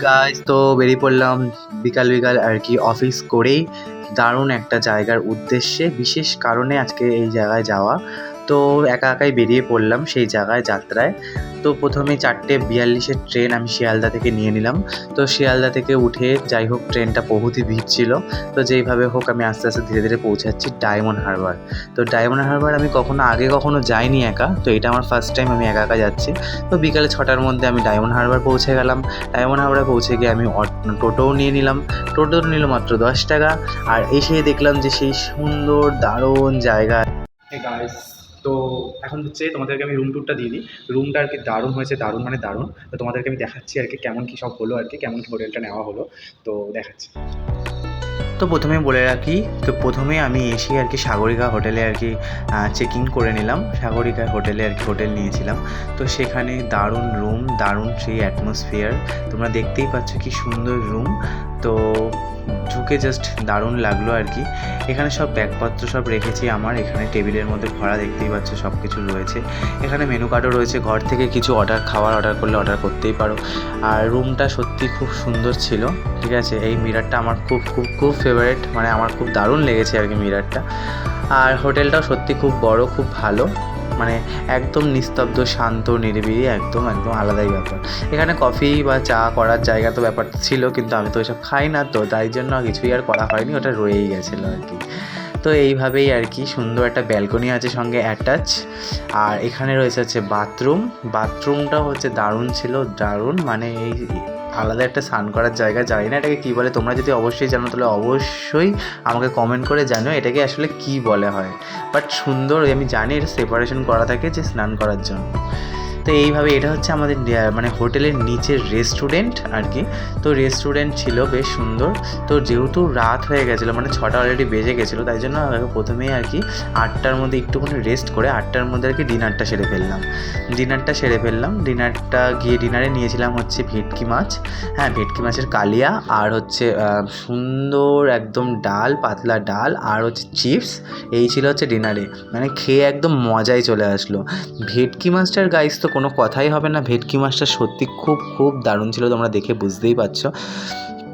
Guys, তো বেরিয়ে পড়লাম বিকাল বিকাল আর কি অফিস করেই দারুণ একটা জায়গার উদ্দেশ্যে। বিশেষ কারণে আজকে এই জায়গায় যাওয়া, তো একা একাই বেরিয়ে পড়লাম সেই জায়গায় যাত্রায়। তো প্রথমে 4:42-এর ট্রেন আমি শিয়ালদা থেকে নিয়ে নিলাম। তো শিয়ালদা থেকে উঠে যাই হোক ট্রেনটা বহুতই ভিড় ছিল, তো যেইভাবে হোক আমি আস্তে আস্তে ধীরে ধীরে পৌঁছাচ্ছি ডায়মন্ড হারবার। তো ডায়মন্ড হারবার আমি কখনো যাইনি একা, তো এটা আমার ফার্স্ট টাইম আমি একা একা যাচ্ছি। তো বিকালে 6টার মধ্যে আমি ডায়মন্ড হারবার পৌঁছে গেলাম। ডায়মন্ড হারবারে পৌঁছে গিয়ে আমি টোটোও নিয়ে নিলাম। টোটো নিল মাত্র 10 টাকা। আর এসে দেখলাম যে সেই সুন্দর দারুণ জায়গা। গাইস, তো এখন হচ্ছে তোমাদেরকে আমি রুম ট্যুরটা দিয়ে দিই। রুমটা আর কি দারুণ হয়েছে, দারুণ মানে দারুণ। তো তোমাদেরকে আমি দেখাচ্ছি আর কি কেমন কী সব হলো, আর কি কেমন কী হোটেলটা নেওয়া হলো, তো দেখাচ্ছি। তো প্রথমে বলে রাখি, তো প্রথমে আমি এসে আর কি সাগরিকা হোটেলে আর কি চেক ইন করে নিলাম। সাগরিকা হোটেলে আর কি হোটেল নিয়েছিলাম। তো সেখানে দারুণ রুম, দারুণ সেই অ্যাটমসফিয়ার, তোমরা দেখতেই পাচ্ছ কি সুন্দর রুম। তো ঢুকে জাস্ট দারুণ লাগলো আর কি। এখানে সব ব্যাগপত্র সব রেখেছি আমার, এখানে টেবিলের মধ্যে ভরা, দেখতেই পাচ্ছ সব কিছু রয়েছে। এখানে মেনু কার্ডও রয়েছে, ঘর থেকে কিছু খাবার অর্ডার করলে অর্ডার করতেই পারো। আর রুমটা সত্যি খুব সুন্দর ছিল, ঠিক আছে। এই মিরারটা আমার খুব খুব খুব ফেভারিট, মানে আমার খুব দারুণ লেগেছে আর কি মিরারটা। আর হোটেলটাও সত্যি খুব বড়, খুব ভালো, মানে একদম নিস্তব্ধ, শান্ত, নিরিবিলি, একদম একদম আলাদাই ব্যাপার। এখানে কফি বা চা করার জায়গা তো ব্যাপারটা ছিল, কিন্তু আমি তো ওইসব খাই না, তো তাই জন্য কিছুই আর করা হয়নি, ওটা রয়েই গেছিলো আর কি। তো এইভাবেই আর কি সুন্দর একটা ব্যালকনি আছে সঙ্গে অ্যাটাচ। আর এখানে রয়েছে হচ্ছে বাথরুমটা হচ্ছে দারুণ ছিল, দারুণ, মানে এই আলাদা একটা স্নান করার জায়গা। জানি না এটাকে কী বলে, তোমরা যদি অবশ্যই জানো তাহলে অবশ্যই আমাকে কমেন্ট করে জানো এটাকে আসলে কী বলে হয়। বাট সুন্দর, আমি জানি এটা সেপারেশন করা থাকে যে স্নান করার জন্য। তো এইভাবে এটা হচ্ছে আমাদের মানে হোটেলের নিচের রেস্টুরেন্ট আর কি। তো রেস্টুরেন্ট ছিল বেশ সুন্দর। তো যেহেতু রাত হয়ে গেছিলো, মানে 6টা অলরেডি বেজে গেছিলো, তাই জন্য প্রথমেই আর কি 8টার মধ্যে একটুখানি রেস্ট করে 8টার মধ্যে আর কি ডিনারটা সেরে ফেললাম। ডিনারটা গিয়ে ডিনারে নিয়েছিলাম হচ্ছে ভেটকি মাছ, হ্যাঁ ভেটকি মাছের কালিয়া, আর হচ্ছে সুন্দর একদম ডাল, পাতলা ডাল, আর হচ্ছে চিপস। এই ছিল হচ্ছে ডিনারে, মানে খেয়ে একদম মজাই চলে আসলো। ভেটকি মাছটার গাইস তো কোনো কথাই হবে না, ভেটকি মাছটা সত্যি খুব খুব দারুণ ছিল, তোমরা দেখে বুঝতেই পারছো।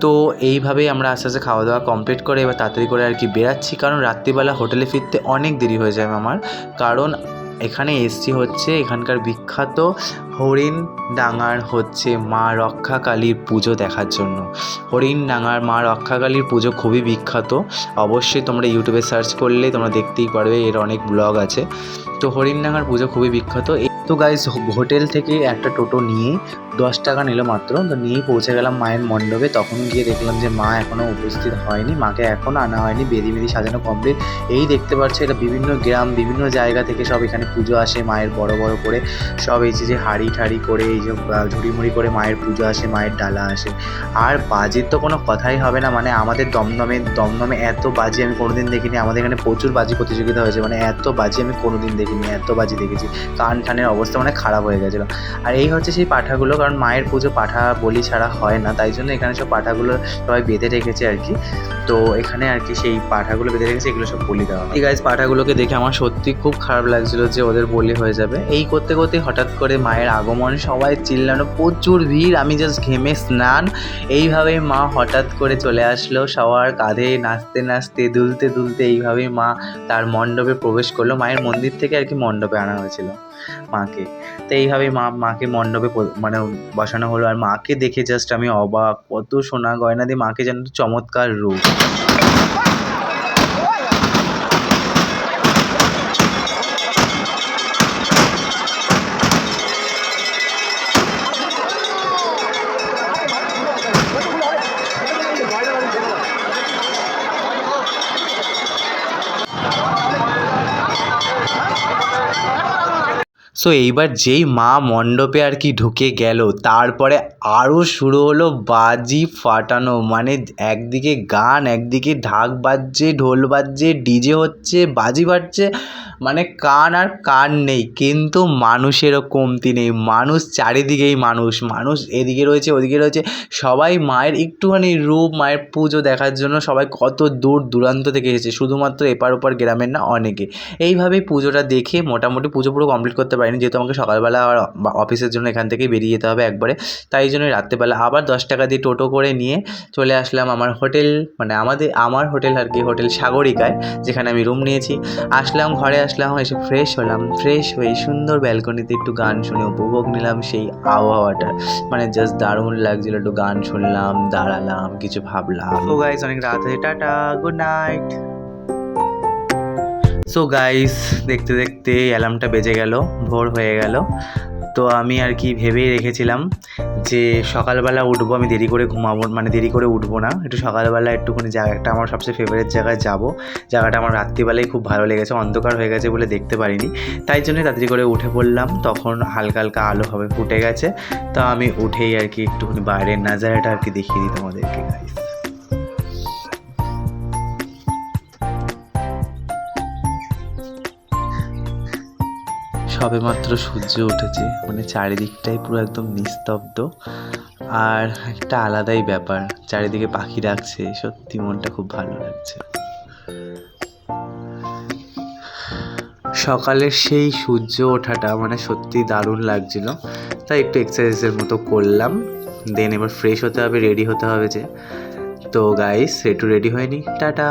তো এইভাবেই আমরা আস্তে আস্তে খাওয়া দাওয়া কমপ্লিট করে এবার তাড়াতাড়ি করে আর কি বেরাচ্ছি, কারণ রাত্রিবেলা হোটেলে ফিরতে অনেক দেরি হয়ে যায় আমার। কারণ এখানে এসছি হচ্ছে এখানকার বিখ্যাত হরিণডাঙার হচ্ছে মা রক্ষাকালীর পুজো দেখার জন্য। হরিণডাঙার মা রক্ষাকালীর পুজো খুবই বিখ্যাত, অবশ্যই তোমরা ইউটিউবে সার্চ করলে তোমরা দেখতেই পারবে, এর অনেক ব্লগ আছে। তো হরিণডাঙার পুজো খুবই বিখ্যাত। তো গাইস, হোটেল থেকে একটা টোটো নিয়ে 10 টাকা নিল মাত্র, তো নিয়েই পৌঁছে গেলাম মায়ের মণ্ডপে। তখন গিয়ে দেখলাম যে মা এখনও উপস্থিত হয়নি, মাকে এখনও আনা হয়নি, বেদি সাজানো কমপ্লিট। এই দেখতে পাচ্ছ এটা বিভিন্ন গ্রাম, বিভিন্ন জায়গা থেকে সব এখানে পুজো আসে মায়ের, বড় বড় করে সব এই যে হাঁড়ি ঠাড়ি করে, এই যে ঝুড়িমুড়ি করে মায়ের পুজো আসে, মায়ের ডালা আসে। আর বাজির তো কোনো কথাই হবে না, মানে আমাদের দমদমে এত বাজি আমি কোনোদিন দেখিনি। আমাদের এখানে প্রচুর বাজি প্রতিযোগিতা হয়েছে, মানে এত বাজি আমি কোনোদিন দেখিনি, এত বাজি দেখেছি, কান ঠানের অবস্থা মানে খারাপ হয়ে গেছিলো। আর এই হচ্ছে সেই পাঁঠাগুলো, কারণ মায়ের পুজো পাঁঠা বলি ছাড়া হয় না, তাই জন্য এখানে সব পাঁঠাগুলো সবাই বেঁধে রেখেছে আর কি। তো এখানে আর কি সেই পাঁঠাগুলো বেঁধে রেখেছে, এগুলো সব বলি দেওয়া। এই গাইস, পাঁঠাগুলোকে দেখে আমার সত্যি খুব খারাপ লাগছিল যে ওদের বলি হয়ে যাবে। এই করতে করতে হঠাৎ করে মায়ের আগমন, সবাই চিল্লানো, প্রচুর ভিড়, আমি জাস্ট ঘেমে স্নান। এইভাবেই মা হঠাৎ করে চলে আসলো, সবার কাঁধে নাচতে নাচতে দুলতে দুলতে এইভাবেই মা তার মণ্ডপে প্রবেশ করলো। মায়ের মন্দির থেকে আর কি মণ্ডপে আনা হয়েছিল মাকে। তো এইভাবেই মাকে মণ্ডপে মানে বসানো হলো। আর মাকে দেখে জাস্ট আমি অবাক, কত সোনা গয়না দিয়ে মাকে যেন চমৎকার রূপ। সো এইবার যেই মা মণ্ডপে আর কি ঢুকে গেল, তারপরে আরও শুরু হলো বাজি ফাটানো, মানে একদিকে গান, একদিকে ঢাক বাজছে, ঢোল বাজছে, ডিজে হচ্ছে, বাজি বাজছে, মানে কান আর কান নেই, কিন্তু মানুষেরও কমতি নেই। মানুষ চারিদিকেই মানুষ, মানুষ এদিকে রয়েছে ওদিকে রয়েছে, সবাই মায়ের একটুখানি রূপ, মায়ের পুজো দেখার জন্য সবাই কত দূর দূরান্ত থেকে এসেছে, শুধুমাত্র এপার ওপার গ্রামের না, অনেকে। এইভাবেই পুজোটা দেখে মোটামুটি পুজো পুরো কমপ্লিট করতে পারিনি, যেহেতু আমাকে সকালবেলা আবার অফিসের জন্য এখান থেকেই বেরিয়ে যেতে হবে একবারে। তাই জন্যই রাত্রেবেলা আবার 10 টাকা দিয়ে টোটো করে নিয়ে চলে আসলাম আমার হোটেল, মানে আমার হোটেল আর কি, হোটেল সাগরিকায়, যেখানে আমি রুম নিয়েছি। আসলাম, ঘরে আসলাম, এসে ফ্রেশ হলাম, ফ্রেশ হয়ে সুন্দর ব্যালকনিতে একটু গান শুনে উপভোগ নিলাম সেই আবহাওয়াটা, মানে জাস্ট দারুণ লাগছিল। একটু গান শুনলাম, দাঁড়ালাম, কিছু ভাবলাম। সো গাইস, অনেক রাত হয়েছে, tata, good night. So guys, দেখতে দেখতে অ্যালার্মটা বেজে গেল, ভোর হয়ে গেল। তো আমি আর কি ভেবেই রেখেছিলাম যে সকালবেলা উঠবো, আমি দেরি করে ঘুমাবো, মানে দেরি করে উঠবো না, একটু সকালবেলা একটুখানি জায়গাটা আমার সবচেয়ে ফেভারিট জায়গায় যাব। জায়গাটা আমার রাত্রিবেলায় খুব ভালো লেগেছে, অন্ধকার হয়ে গেছে বলে দেখতে পারিনি, তাই জন্যই তাড়াতাড়ি করে উঠে পড়লাম। তখন হালকা হালকা আলো হবে ফুটে গেছে, তো আমি উঠেই আর কি একটুখানি বাইরের নাজারাটা আর কি দেখিয়ে দিই তোমাদেরকে গাইস। সবেমাত্র সূর্য উঠেছে, মানে চারিদিকটাই পুরো একদম নিস্তব্ধ, আর একটা আলাদাই ব্যাপার, চারিদিকে পাখি ডাকছে, সত্যি মনটা খুব ভালো লাগছে। সকালের সেই সূর্য ওঠাটা মানে সত্যি দারুণ লাগছিল, তাই একটু এক্সারসাইজের মতো করলাম। দেন এবার ফ্রেশ হতে হবে, রেডি হতে হবে যে। তো গাইস, একটু রেডি হয়নি, টাটা।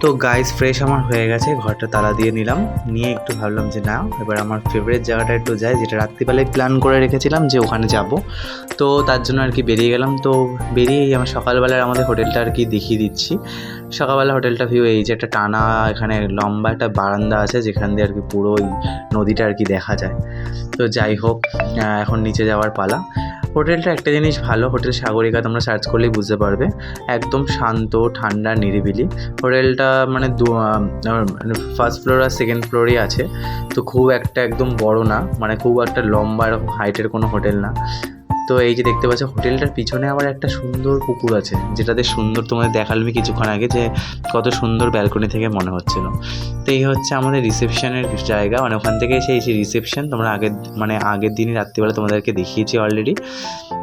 তো গাইস, ফ্রেশ আমার হয়ে গেছে, ঘরটা তালা দিয়ে নিলাম, নিয়ে একটু ভাবলাম যে না, এবার আমার ফেভারিট জায়গাটা একটু যাই, যেটা রাত্রিবেলায় প্ল্যান করে রেখেছিলাম যে ওখানে যাব। তো তার জন্য আর কি বেরিয়ে গেলাম। তো বেরিয়েই আমার সকালবেলার আমাদের হোটেলটা আর কি দেখিয়ে দিচ্ছি। সকালবেলা হোটেলটা ভিউ এই যে, একটা টানা এখানে লম্বা একটা বারান্দা আছে, যেখান দিয়ে আর কি পুরো ওই নদীটা আর কি দেখা যায়। তো যাই হোক, এখন নিচে যাওয়ার পালা। হোটেলটা একটা জিনিস ভালো, হোটেল সাগরিকা তোমরা সার্চ করলেই বুঝতে পারবে, একদম শান্ত, ঠান্ডা, নিরিবিলি। হোটেলটা মানে ফার্স্ট ফ্লোর আর সেকেন্ড ফ্লোরেই আছে, তো খুব একটা একদম বড় না, মানে খুব একটা লম্বা এরকম হাইটের কোনো হোটেল না। তো এই যে দেখতে পাচ্ছ, হোটেলটার পিছনে আবার একটা সুন্দর পুকুর আছে, যেটাতে সুন্দর তোমাদের দেখালাম কিছুক্ষণ আগে, যে কত সুন্দর ব্যালকনি থেকে মনে হচ্ছিল। তো এই হচ্ছে আমাদের রিসেপশনের জায়গা, মানে ওখান থেকে এসে এই যে রিসেপশন, তোমরা আগের দিনই রাত্রিবেলা তোমাদেরকে দেখিয়েছি অলরেডি।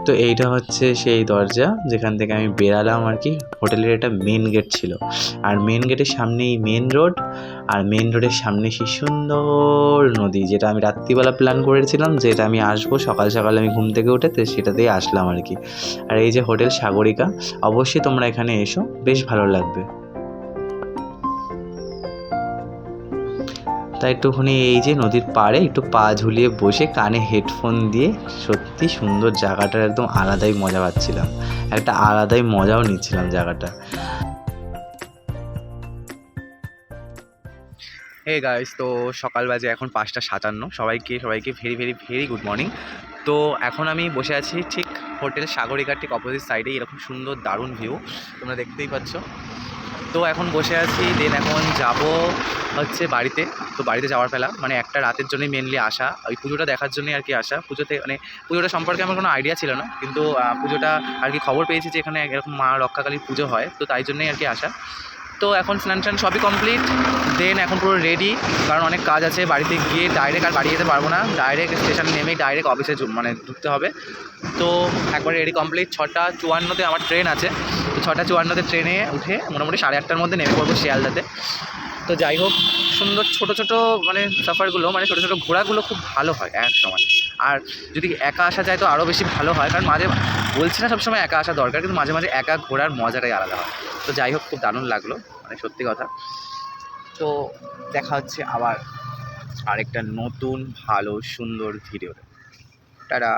তো এইটা হচ্ছে সেই দরজা যেখান থেকে আমি বেরালাম আর কি। হোটেলের এটা মেন গেট ছিল, আর মেন গেটের সামনেই মেন রোড, আর মেন রোডের সামনে সেই সুন্দর নদী, যেটা আমি রাত্রিবেলা প্ল্যান করেছিলাম, যেটা আমি আসবো সকাল সকালে আমি ঘুম থেকে উঠে, তো সেটাতেই আসলাম আর কি। আর এই যে হোটেল সাগরিকা, অবশ্যই তোমরা এখানে এসো, বেশ ভালো লাগবে। তাই একটুখানি এই যে নদীর পাড়ে একটু পা ঝুলিয়ে বসে কানে হেডফোন দিয়ে সত্যি সুন্দর জায়গাটার একদম আলাদাই মজা পাচ্ছিলাম, একটা আলাদাই মজাও নিচ্ছিলাম জায়গাটা। হে গাইস, তো সকাল বাজে এখন 5:57। সবাইকে very very very good morning. তো এখন আমি বসে আছি ঠিক হোটেল সাগরিকার ঠিক অপোজিট সাইডে, এরকম সুন্দর দারুণ ভিউ তোমরা দেখতেই পাচ্ছ। তো এখন বসে আছি, দেন এখন যাব হচ্ছে বাড়িতে। তো বাড়িতে যাওয়ার ফেলা, মানে একটা রাতের জন্যই মেনলি আসা, ওই পুজোটা দেখার জন্যই আর কি আসা। পুজোতে মানে পুজোটা সম্পর্কে আমার কোনো আইডিয়া ছিল না, কিন্তু পুজোটা আর কি খবর পেয়েছি যে এখানে এরকম মা রক্ষাকালীর পুজো হয়, তো তাই জন্যই আর কি আসা। তো এখন স্নান টান সবই কমপ্লিট, দেন এখন পুরো রেডি, কারণ অনেক কাজ আছে। বাড়িতে গিয়ে ডাইরেক্ট আর বাড়ি যেতে পারবো না, ডাইরেক্ট স্টেশনে নেমেই ডাইরেক্ট অফিসে মানে ঢুকতে হবে। তো একবার রেডি কমপ্লিট, 6:54-তে আমার ট্রেন আছে। তো 6:54-তে ট্রেনে উঠে মোটামুটি 8:30-টার মধ্যে নেমে পড়বো শিয়ালদাতে। তো যাই হোক, সুন্দর ছোটো ছোটো মানে সফরগুলো, মানে ছোটো ছোটো ঘোরাগুলো খুব ভালো হয় এক সময়। আর যদি একা আসা যায় তো আরও বেশি ভালো হয়, কারণ বলছি না সবসময় একা আসা দরকার, কিন্তু মাঝে মাঝে একা ঘোরার মজাটাই আলাদা হয়। তো যাই হোক, খুব দারুণ লাগলো, মানে সত্যি কথা। তো দেখা হচ্ছে আবার আরেকটা নতুন ভালো সুন্দর ভিডিওতে। টাটা।